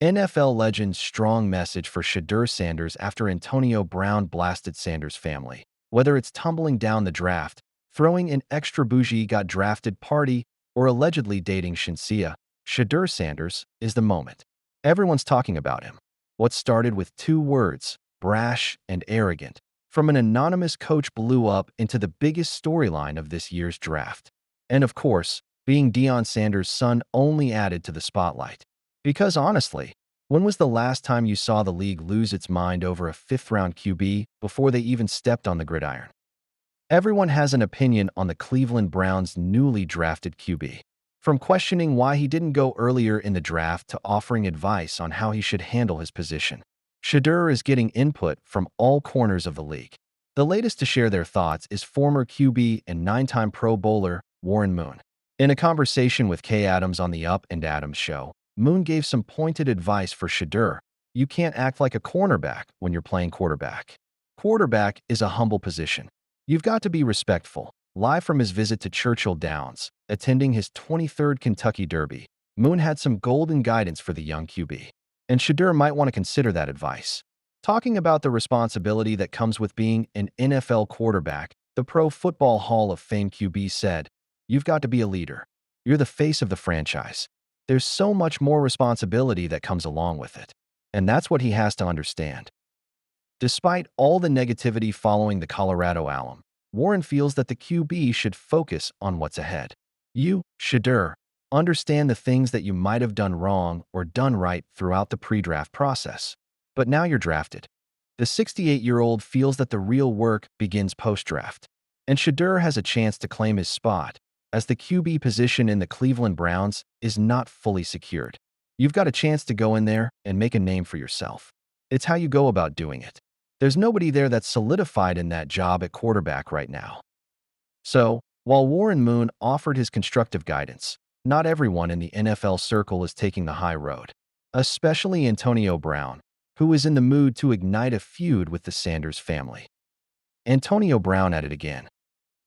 NFL legend's strong message for Shedeur Sanders after Antonio Brown blasted Sanders' family. Whether it's tumbling down the draft, throwing an extra bougie got drafted party, or allegedly dating Shinsia, Shedeur Sanders is the moment. Everyone's talking about him. What started with two words, brash and arrogant, from an anonymous coach blew up into the biggest storyline of this year's draft. And of course, being Deion Sanders' son only added to the spotlight. Because honestly, when was the last time you saw the league lose its mind over a fifth-round QB before they even stepped on the gridiron? Everyone has an opinion on the Cleveland Browns' newly drafted QB. From questioning why he didn't go earlier in the draft to offering advice on how he should handle his position. Shedeur is getting input from all corners of the league. The latest to share their thoughts is former QB and nine-time Pro Bowler Warren Moon. In a conversation with Kay Adams on the Up and Adams show, Moon gave some pointed advice for Shedeur. You can't act like a cornerback when you're playing quarterback. Quarterback is a humble position. You've got to be respectful. Live from his visit to Churchill Downs, attending his 23rd Kentucky Derby, Moon had some golden guidance for the young QB. And Shedeur might want to consider that advice. Talking about the responsibility that comes with being an NFL quarterback, the Pro Football Hall of Fame QB said, "You've got to be a leader. You're the face of the franchise. There's so much more responsibility that comes along with it. And that's what he has to understand." Despite all the negativity following the Colorado alum, Warren feels that the QB should focus on what's ahead. You, Shedeur, understand the things that you might have done wrong or done right throughout the pre-draft process. But now you're drafted. The 68-year-old feels that the real work begins post-draft. And Shedeur has a chance to claim his spot, as the QB position in the Cleveland Browns is not fully secured. You've got a chance to go in there and make a name for yourself. It's how you go about doing it. There's nobody there that's solidified in that job at quarterback right now. So, while Warren Moon offered his constructive guidance, not everyone in the NFL circle is taking the high road, especially Antonio Brown, who is in the mood to ignite a feud with the Sanders family. Antonio Brown at it again.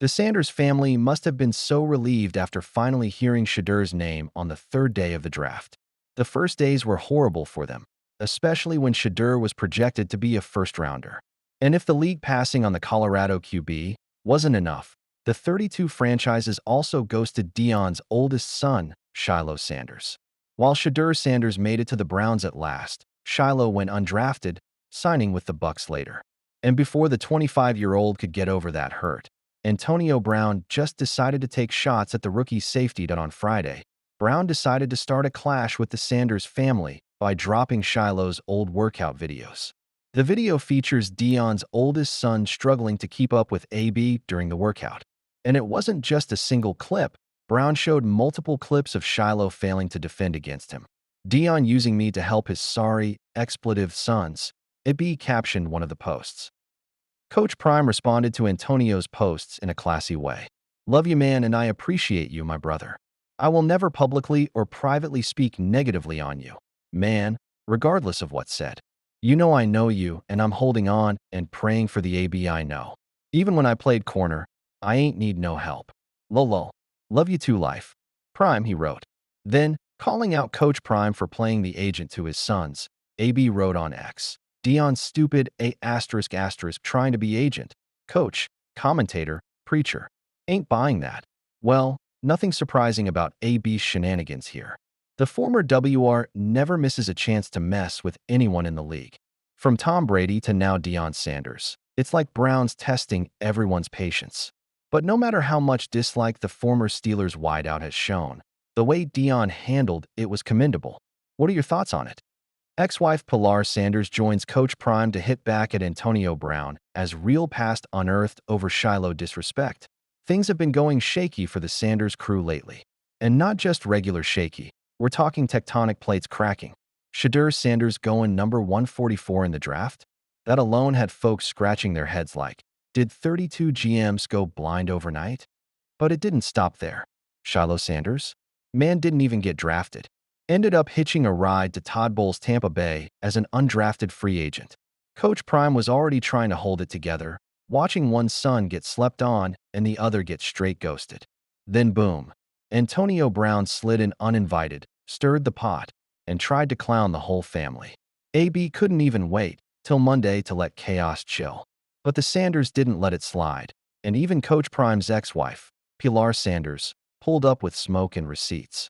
The Sanders family must have been so relieved after finally hearing Shedeur's name on the third day of the draft. The first days were horrible for them, especially when Shedeur was projected to be a first-rounder. And if the league passing on the Colorado QB wasn't enough, the 32 franchises also ghosted Deion's oldest son, Shiloh Sanders. While Shedeur Sanders made it to the Browns at last, Shiloh went undrafted, signing with the Bucs later. And before the 25-year-old could get over that hurt, Antonio Brown just decided to take shots at the rookie safety done on Friday. Brown decided to start a clash with the Sanders family by dropping Shiloh's old workout videos. The video features Deion's oldest son struggling to keep up with AB during the workout. And it wasn't just a single clip. Brown showed multiple clips of Shiloh failing to defend against him. "Deion using me to help his sorry, expletive sons," AB captioned one of the posts. Coach Prime responded to Antonio's posts in a classy way. "Love you, man, and I appreciate you, my brother. I will never publicly or privately speak negatively on you, man, regardless of what's said. You know you, and I'm holding on and praying for the AB I know. Even when I played corner, I ain't need no help. Lol. Love you too, life." Prime, he wrote. Then, calling out Coach Prime for playing the agent to his sons, AB wrote on X, "Deion's stupid trying to be agent, coach, commentator, preacher. Ain't buying that." Well, nothing surprising about AB's shenanigans here. The former WR never misses a chance to mess with anyone in the league. From Tom Brady to now Deion Sanders, it's like Brown's testing everyone's patience. But no matter how much dislike the former Steelers wideout has shown, the way Deion handled it was commendable. What are your thoughts on it? Ex-wife Pilar Sanders joins Coach Prime to hit back at Antonio Brown as real past unearthed over Shiloh disrespect. Things have been going shaky for the Sanders crew lately. And not just regular shaky, we're talking tectonic plates cracking. Shedeur Sanders going number 144 in the draft? That alone had folks scratching their heads like, did 32 GMs go blind overnight? But it didn't stop there. Shiloh Sanders? Man didn't even get drafted. Ended up hitching a ride to Todd Bowles' Tampa Bay as an undrafted free agent. Coach Prime was already trying to hold it together, watching one son get slept on and the other get straight ghosted. Then boom, Antonio Brown slid in uninvited, stirred the pot, and tried to clown the whole family. AB couldn't even wait till Monday to let chaos chill. But the Sanders didn't let it slide, and even Coach Prime's ex-wife, Pilar Sanders, pulled up with smoke and receipts.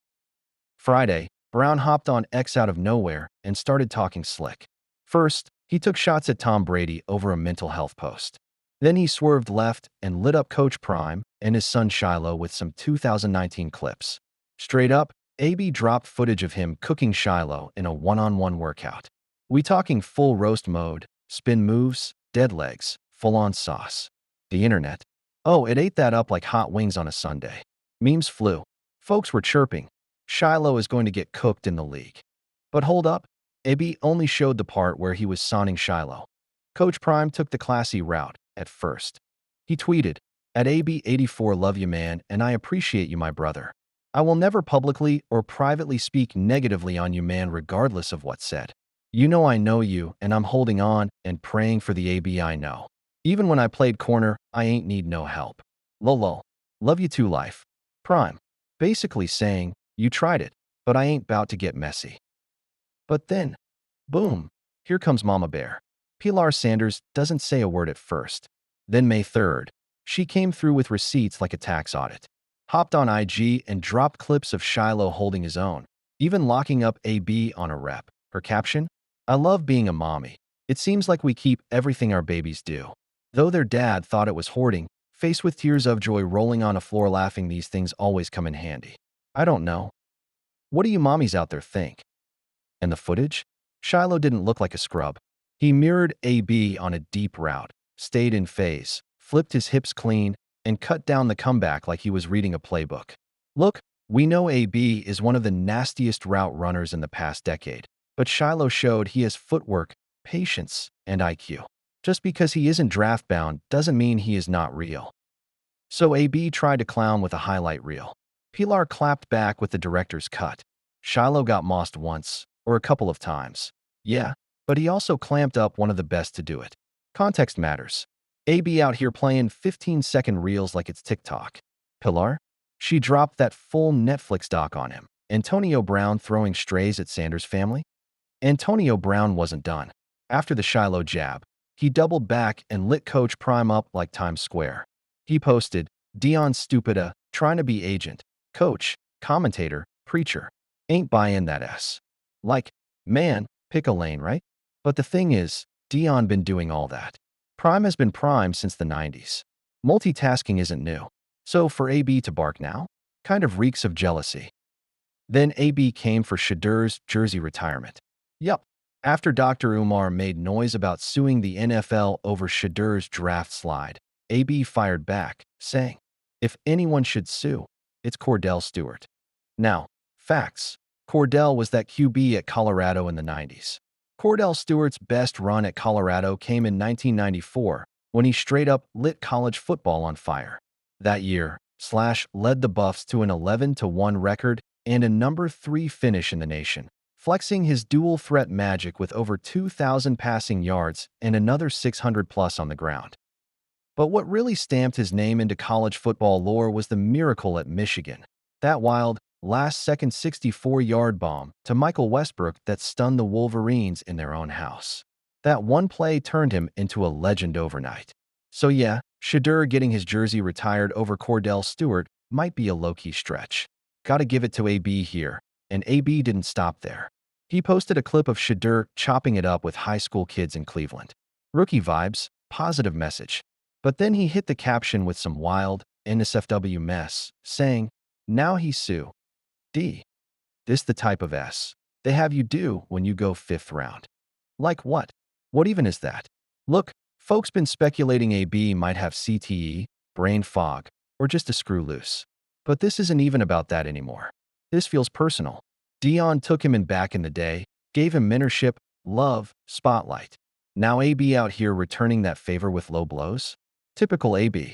Friday, Brown hopped on X out of nowhere and started talking slick. First, he took shots at Tom Brady over a mental health post. Then he swerved left and lit up Coach Prime and his son Shiloh with some 2019 clips. Straight up, AB dropped footage of him cooking Shiloh in a one-on-one workout. We talking full roast mode, spin moves, dead legs, full-on sauce. The internet. Oh, it ate that up like hot wings on a Sunday. Memes flew. Folks were chirping. Shiloh is going to get cooked in the league. But hold up, AB only showed the part where he was sonning Shiloh. Coach Prime took the classy route at first. He tweeted, "At AB84 love you man and I appreciate you my brother. I will never publicly or privately speak negatively on you man regardless of what's said. You know I know you and I'm holding on and praying for the AB I know. Even when I played corner, I ain't need no help. Lol. Love you too life. Prime." Basically saying, you tried it, but I ain't bout to get messy. But then, boom, here comes Mama Bear. Pilar Sanders doesn't say a word at first. Then May 3rd, she came through with receipts like a tax audit. Hopped on IG and dropped clips of Shiloh holding his own, even locking up AB on a rep. Her caption? "I love being a mommy. It seems like we keep everything our babies do." Though their dad thought it was hoarding, faced with tears of joy rolling on a floor laughing these things always come in handy. I don't know. What do you mommies out there think? And the footage? Shiloh didn't look like a scrub. He mirrored AB on a deep route, stayed in phase, flipped his hips clean, and cut down the comeback like he was reading a playbook. Look, we know AB is one of the nastiest route runners in the past decade, but Shiloh showed he has footwork, patience, and IQ. Just because he isn't draft-bound doesn't mean he is not real. So AB tried to clown with a highlight reel. Pilar clapped back with the director's cut. Shiloh got mossed once, or a couple of times. Yeah, but he also clamped up one of the best to do it. Context matters. AB out here playing 15-second reels like it's TikTok. Pilar? She dropped that full Netflix doc on him. Antonio Brown throwing strays at Sanders' family? Antonio Brown wasn't done. After the Shiloh jab, he doubled back and lit Coach Prime up like Times Square. He posted, "Dion Stupida, trying to be agent, coach, commentator, preacher. Ain't buying that S." Like, man, pick a lane, right? But the thing is, Dion been doing all that. Prime has been Prime since the 90s. Multitasking isn't new. So for AB to bark now? Kind of reeks of jealousy. Then AB came for Shedeur's jersey retirement. Yup. After Dr. Umar made noise about suing the NFL over Shedeur's draft slide, AB fired back, saying, "If anyone should sue, it's Kordell Stewart." Now, facts. Kordell was that QB at Colorado in the 90s. Kordell Stewart's best run at Colorado came in 1994 when he straight up lit college football on fire. That year, Slash led the Buffs to an 11-1 record and a number 3 finish in the nation, flexing his dual threat magic with over 2,000 passing yards and another 600 plus on the ground. But what really stamped his name into college football lore was the miracle at Michigan. That wild, last-second 64-yard bomb to Michael Westbrook that stunned the Wolverines in their own house. That one play turned him into a legend overnight. So yeah, Shedeur getting his jersey retired over Kordell Stewart might be a low-key stretch. Gotta give it to AB here, and AB didn't stop there. He posted a clip of Shedeur chopping it up with high school kids in Cleveland. Rookie vibes, positive message. But then he hit the caption with some wild NSFW mess, saying, "Now he sue. D. This the type of S they have you do when you go 5th round." Like what? What even is that? Look, folks been speculating AB might have CTE, brain fog, or just a screw loose. But this isn't even about that anymore. This feels personal. Dion took him in back in the day, gave him mentorship, love, spotlight. Now AB out here returning that favor with low blows? Typical AB.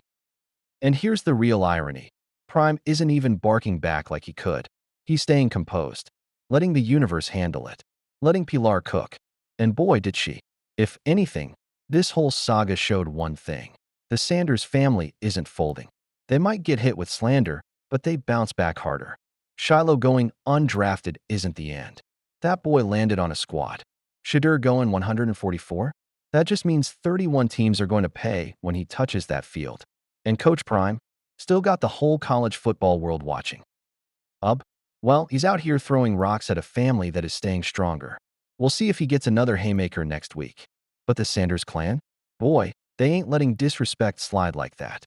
And here's the real irony. Prime isn't even barking back like he could. He's staying composed, letting the universe handle it, letting Pilar cook. And boy, did she. If anything, this whole saga showed one thing. The Sanders family isn't folding. They might get hit with slander, but they bounce back harder. Shiloh going undrafted isn't the end. That boy landed on a squad. Shedeur going 144? That just means 31 teams are going to pay when he touches that field. And Coach Prime still got the whole college football world watching. Ub? Well, he's out here throwing rocks at a family that is staying stronger. We'll see if he gets another haymaker next week. But the Sanders clan? Boy, they ain't letting disrespect slide like that.